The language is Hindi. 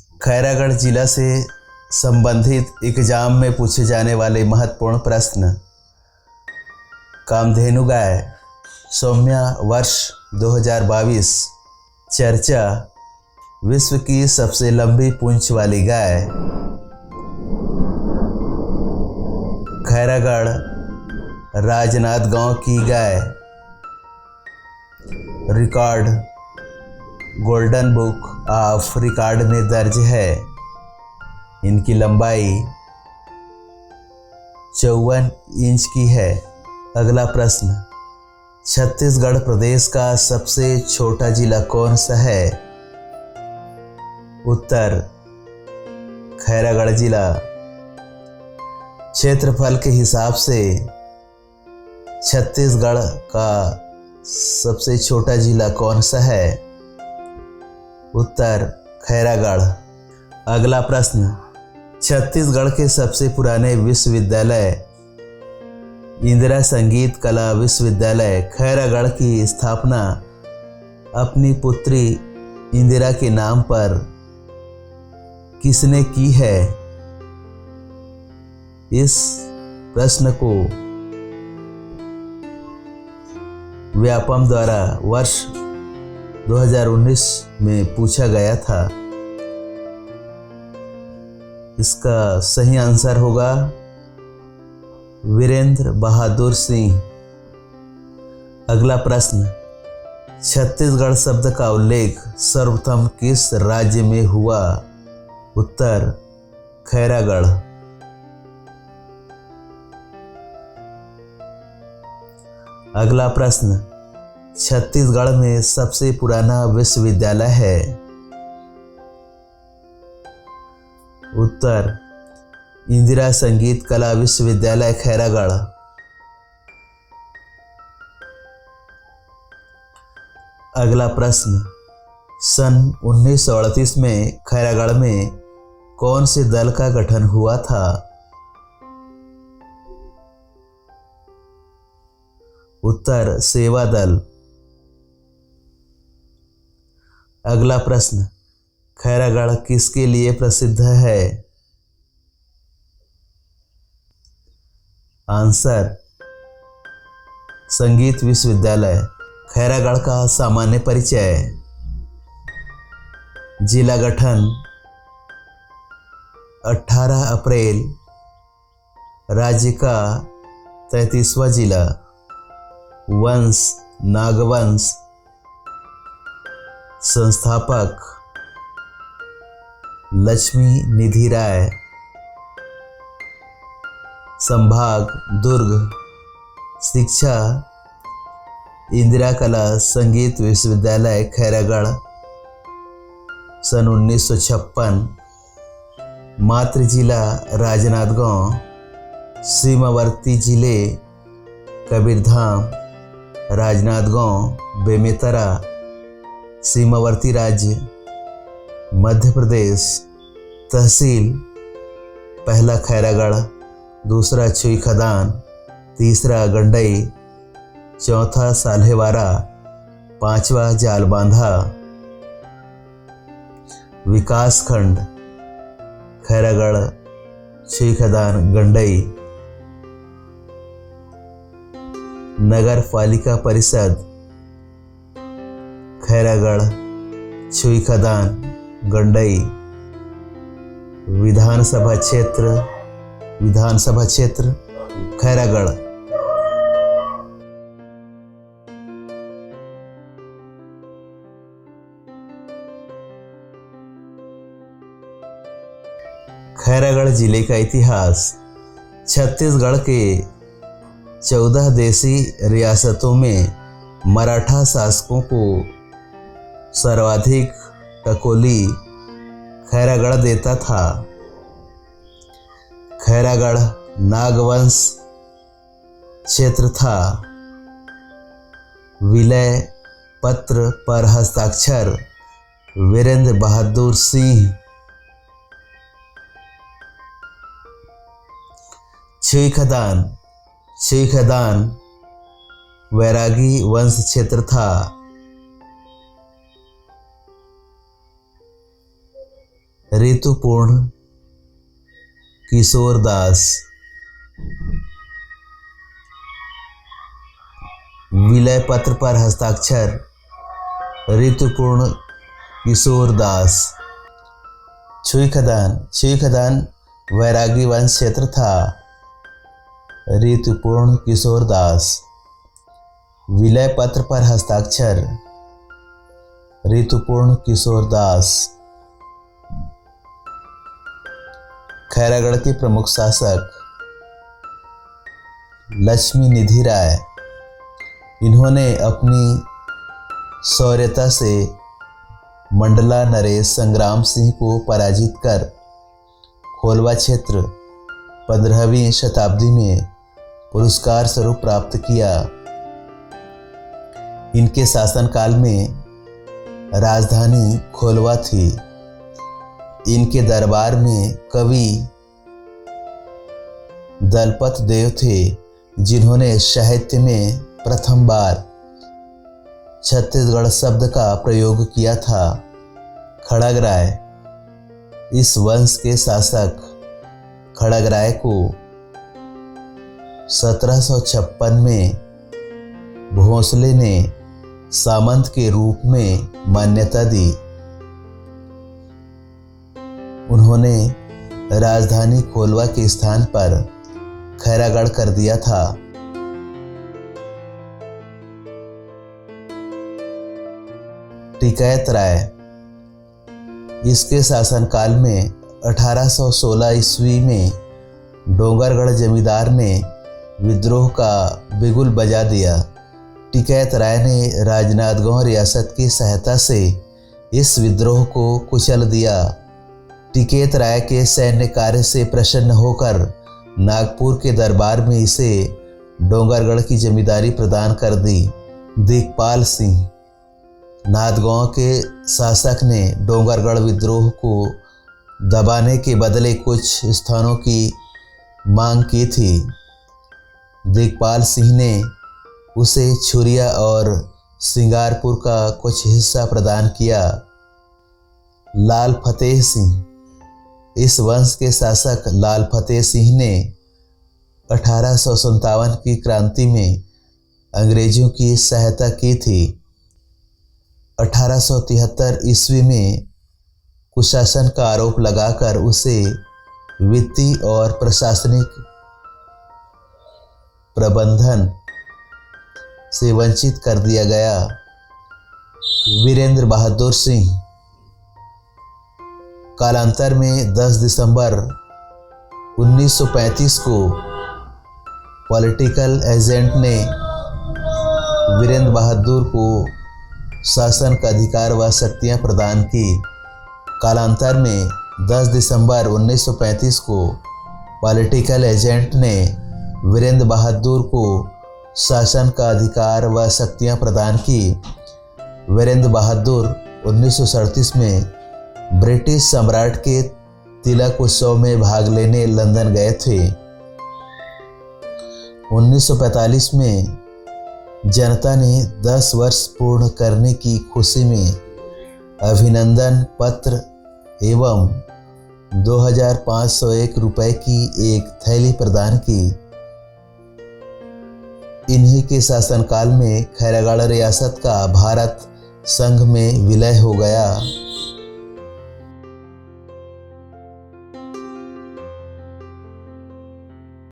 खैरागढ़ जिला से संबंधित एग्जाम में पूछे जाने वाले महत्वपूर्ण प्रश्न। कामधेनु गाय सौम्या वर्ष 2022। चर्चा विश्व की सबसे लंबी पूंछ वाली गाय। खैरागढ़ राजनांदगांव की गाय। Record golden book of record में दर्ज है। इनकी लंबाई 54 इंच की है। अगला प्रश्न, छत्तीसगढ़ प्रदेश का सबसे छोटा जिला कौन सा है? उत्तर खैरागढ़ जिला। क्षेत्रफल के हिसाब से छत्तीसगढ़ का सबसे छोटा जिला कौन सा है? उत्तर खैरागढ़। अगला प्रश्न, छत्तीसगढ़ के सबसे पुराने विश्वविद्यालय इंदिरा संगीत कला विश्वविद्यालय खैरागढ़ की स्थापना अपनी पुत्री इंदिरा के नाम पर किसने की है? इस प्रश्न को व्यापम द्वारा वर्ष 2019 में पूछा गया था। इसका सही आंसर होगा वीरेंद्र बहादुर सिंह। अगला प्रश्न, छत्तीसगढ़ शब्द का उल्लेख सर्वप्रथम किस राज्य में हुआ? उत्तर खैरागढ़। अगला प्रश्न, छत्तीसगढ़ में सबसे पुराना विश्वविद्यालय है? उत्तर इंदिरा संगीत कला विश्वविद्यालय खैरागढ़। अगला प्रश्न, सन 1938 में खैरागढ़ में कौन से दल का गठन हुआ था? उत्तर सेवा दल। अगला प्रश्न, खैरागढ़ किसके लिए प्रसिद्ध है? आंसर संगीत विश्वविद्यालय। खैरागढ़ का सामान्य परिचय। जिला गठन 18 अप्रैल। राज्य का 33वां जिला। वंश नागवंश। संस्थापक लक्ष्मी निधि राय। संभाग दुर्ग। शिक्षा इंदिरा कला संगीत विश्वविद्यालय खैरागढ़ सन 1956। मातृ जिला राजनांदगांव। सीमावर्ती जिले कबीरधाम, राजनांदगांव, बेमेतरा। सीमावर्ती राज्य मध्य प्रदेश। तहसील पहला खैरागढ़, दूसरा छुईखदान, तीसरा गंडई, चौथा साल्हेवारा, पांचवा जालबांधा। विकास खंड खैरागढ़, छुईखदान, गंडई। नगर पालिका परिषद खैरागढ़, छुईखदान, गंडई। विधानसभा क्षेत्र खैरागढ़। खैरागढ़ जिले का इतिहास। छत्तीसगढ़ के 14 देशी रियासतों में मराठा शासकों को सर्वाधिक टकोली खैरागढ़ देता था। खैरागढ़ नागवंश क्षेत्र था। विलय पत्र पर हस्ताक्षर वीरेंद्र बहादुर सिंह। छुईखदान वैरागी वंश क्षेत्र था। ऋतुपूर्ण किशोर दास, विलय पत्र पर हस्ताक्षर ऋतुपूर्ण किशोर दास। छुई खदान वैरागी वंश क्षेत्र था। ऋतुपूर्ण किशोर दास, विलय पत्र पर हस्ताक्षर ऋतुपूर्ण किशोर दास। खैरागढ़ के प्रमुख शासक लक्ष्मी निधि राय। इन्होंने अपनी शौर्यता से मंडला नरेश संग्राम सिंह को पराजित कर खोलवा क्षेत्र 15वीं शताब्दी में पुरस्कार स्वरूप प्राप्त किया। इनके शासनकाल में राजधानी खोलवा थी। इनके दरबार में कवि दलपत देव थे, जिन्होंने साहित्य में प्रथम बार छत्तीसगढ़ शब्द का प्रयोग किया था। खड़गराय, इस वंश के शासक खड़गराय को 1756 में भोंसले ने सामंत के रूप में मान्यता दी। उन्होंने राजधानी खोलवा के स्थान पर खैरागढ़ कर दिया था। टिकैत राय, इसके शासनकाल में 1816 ईस्वी में डोंगरगढ़ जमींदार ने विद्रोह का बिगुल बजा दिया। टिकैत राय ने राजनांदगांव रियासत की सहायता से इस विद्रोह को कुचल दिया। टिकैत राय के सैन्य कार्य से प्रसन्न होकर नागपुर के दरबार में इसे डोंगरगढ़ की जमींदारी प्रदान कर दी। दिगपाल सिंह, नांदगांव के शासक ने डोंगरगढ़ विद्रोह को दबाने के बदले कुछ स्थानों की मांग की थी। दिगपाल सिंह ने उसे छुरिया और सिंगारपुर का कुछ हिस्सा प्रदान किया। लाल फतेह सिंह, इस वंश के शासक लाल फतेह सिंह ने 1857 की क्रांति में अंग्रेजों की सहायता की थी। 1873 ईस्वी में कुशासन का आरोप लगाकर उसे वित्तीय और प्रशासनिक प्रबंधन से वंचित कर दिया गया। वीरेंद्र बहादुर सिंह, कालांतर में 10 दिसंबर 1935 को पॉलिटिकल एजेंट ने वीरेंद्र बहादुर को शासन का अधिकार व शक्तियां प्रदान की। कालांतर में 10 दिसंबर 1935 को पॉलिटिकल एजेंट ने वीरेंद्र बहादुर को शासन का अधिकार व शक्तियां प्रदान की। वीरेंद्र बहादुर 1937 में ब्रिटिश सम्राट के तिलक उत्सव में भाग लेने लंदन गए थे। 1945 में जनता ने 10 वर्ष पूर्ण करने की खुशी में अभिनंदन पत्र एवं 2501 रुपए की एक थैली प्रदान की। इन्हीं के शासनकाल में खैरागढ़ रियासत का भारत संघ में विलय हो गया।